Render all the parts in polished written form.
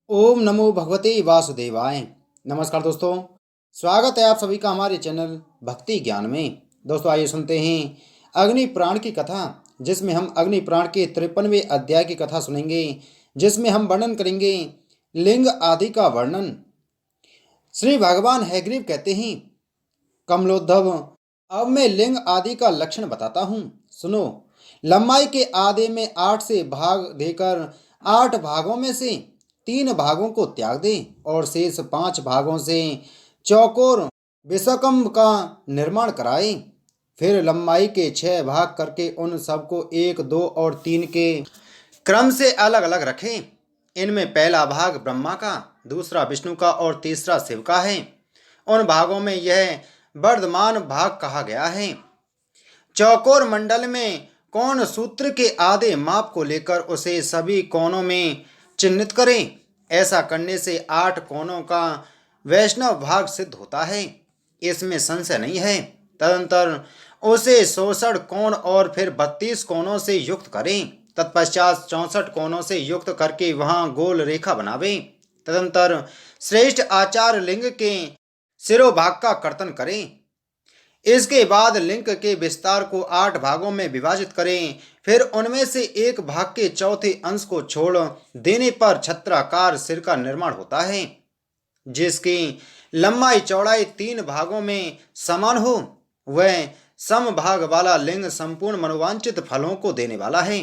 ओम नमो भगवते वासुदेवाय। नमस्कार दोस्तों, स्वागत है आप सभी का हमारे चैनल भक्ति ज्ञान में। दोस्तों आइए सुनते हैं अग्नि प्राण की कथा, जिसमें हम अग्नि प्राण के 53वें अध्याय की कथा सुनेंगे, जिसमें हम वर्णन करेंगे लिंग आदि का वर्णन। श्री भगवान हैग्रीव कहते हैं, कमलोद्धव, अब मैं लिंग आदि का लक्षण बताता हूँ, सुनो। लंबाई के आधे में 8 से भाग देकर 8 भागों में से 3 भागों को त्याग दे और शेष 5 भागों से चौकोर विषकंभ का निर्माण कराए। फिर लंबाई के 6 भाग करके उन सबको 1, 2 और 3 के क्रम से अलग अलग रखें। इनमें पहला भाग ब्रह्मा का, दूसरा विष्णु का और तीसरा शिव का है। उन भागों में यह वर्धमान भाग कहा गया है। चौकोर मंडल में कोण सूत्र के आधे माप को लेकर उसे सभी कोणों में चिन्हित करें। ऐसा करने से 8 कोणों का वैष्णव भाग सिद्ध होता है, इसमें संशय नहीं है। तदंतर उसे 66 कोण और फिर 32 कोणों से युक्त करें। तत्पश्चात 64 कोणों से युक्त करके वहां गोल रेखा बनावे। तदंतर श्रेष्ठ आचार लिंग के शिरोभाग का कर्तन करें। इसके बाद लिंग के विस्तार को 8 भागों में विभाजित करें। फिर उनमें से एक भाग के चौथे अंश को छोड़ देने पर छत्राकार सिर का निर्माण होता है, जिसकी लंबाई चौड़ाई 3 भागों में समान हो। वह समभाग वाला लिंग संपूर्ण मनोवांछित फलों को देने वाला है।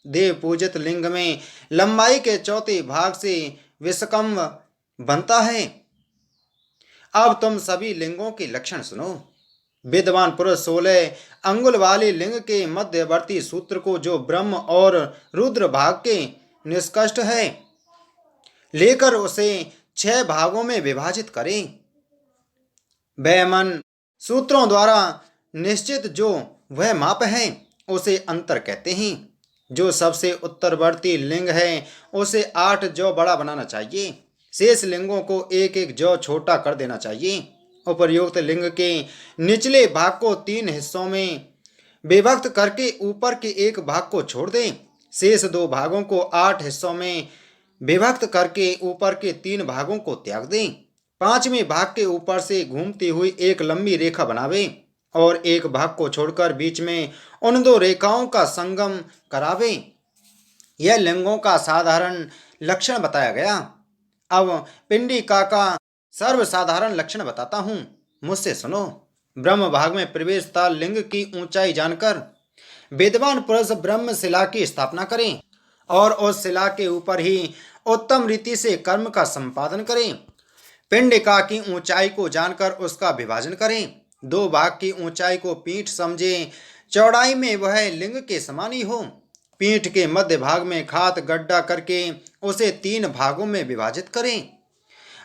देव पूजित लिंग में लंबाई के चौथे भाग से विषकंभ बनता है। अब तुम सभी लिंगों के लक्षण सुनो। विद्वान पुरुष 16 अंगुल वाले लिंग के मध्यवर्ती सूत्र को, जो ब्रह्म और रुद्र भाग के निष्कष्ट है, लेकर उसे 6 भागों में विभाजित करें। वैमन सूत्रों द्वारा निश्चित जो वह माप है उसे अंतर कहते हैं। जो सबसे उत्तरवर्ती लिंग है उसे 8 जौ बड़ा बनाना चाहिए। शेष लिंगों को एक एक जौ छोटा कर देना चाहिए। उपर्युक्त लिंग के निचले भाग को 3 हिस्सों में विभक्त करके ऊपर के एक भाग को छोड़ दें। शेष 2 भागों को 8 हिस्सों में विभक्त करके ऊपर के 3 भागों को त्याग दें। 5वें भाग के ऊपर से घूमती हुई एक लंबी रेखा बनावे और एक भाग को छोड़कर बीच में उन 2 रेखाओं का संगम करावे। यह लिंगों का साधारण लक्षण बताया गया। अब पिंडिका का सर्वसाधारण लक्षण बताता हूँ, मुझसे सुनो। ब्रह्म भाग में प्रवेश तथा लिंग की ऊंचाई जानकर विद्वान पुरुष ब्रह्म शिला की स्थापना करें और उस शिला के ऊपर ही उत्तम रीति से कर्म का संपादन करें। पिंडिका की ऊंचाई को जानकर उसका विभाजन करें। 2 भाग की ऊंचाई को पीठ समझे, चौड़ाई में वह लिंग के समान ही हो। पीठ के मध्य भाग में खात गड्ढा करके उसे 3 भागों में विभाजित करें।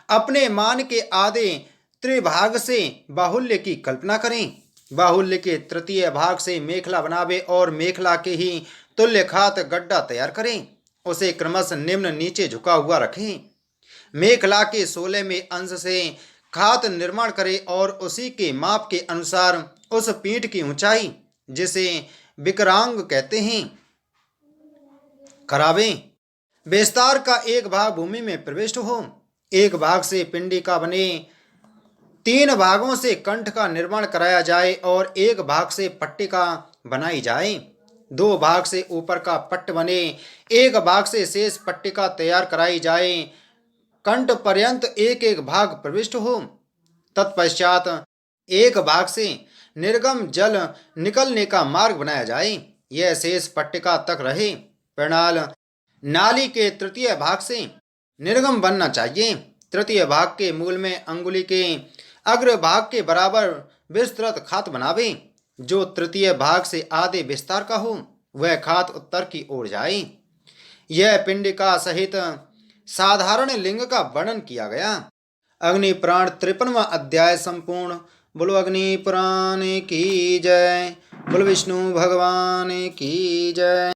अपने मान के आधे त्रिभाग से बाहुल्य की कल्पना करें। बाहुल्य के तृतीय भाग से मेखला बनावे और मेखला के ही तुल्य खात गड्ढा तैयार करें। उसे क्रमश निम्न नीचे झुका हुआ रखें। मेखला के 16वें अंश से खात निर्माण करें और उसी के माप के अनुसार उस पीठ की ऊंचाई, जिसे विकरांग कहते हैं, करावे। विस्तार का एक भाग भूमि में प्रविष्ट हो। एक भाग से पिंडिका बने, 3 भागों से कंठ का निर्माण कराया जाए और एक भाग से पट्टिका बनाई जाए। 2 भाग से ऊपर का पट्ट बने, एक भाग से शेष पट्टिका तैयार कराई जाए। कंठ पर्यंत एक एक भाग प्रविष्ट हो। तत्पश्चात एक भाग से निर्गम जल निकलने का मार्ग बनाया जाए। यह शेष पट्टिका तक रहे। प्रणाल नाली के तृतीय भाग से निर्गम बनना चाहिए। तृतीय भाग के मूल में अंगुली के अग्र भाग के बराबर विस्तृत खात बनावे। जो तृतीय भाग से आधे विस्तार का हो, वह खात उत्तर की ओर जाए। यह पिंडिका सहित साधारण लिंग का वर्णन किया गया। अग्नि पुराण 53वां अध्याय संपूर्ण। बोलो अग्नि पुराण की जय। बोलो विष्णु भगवान की जय।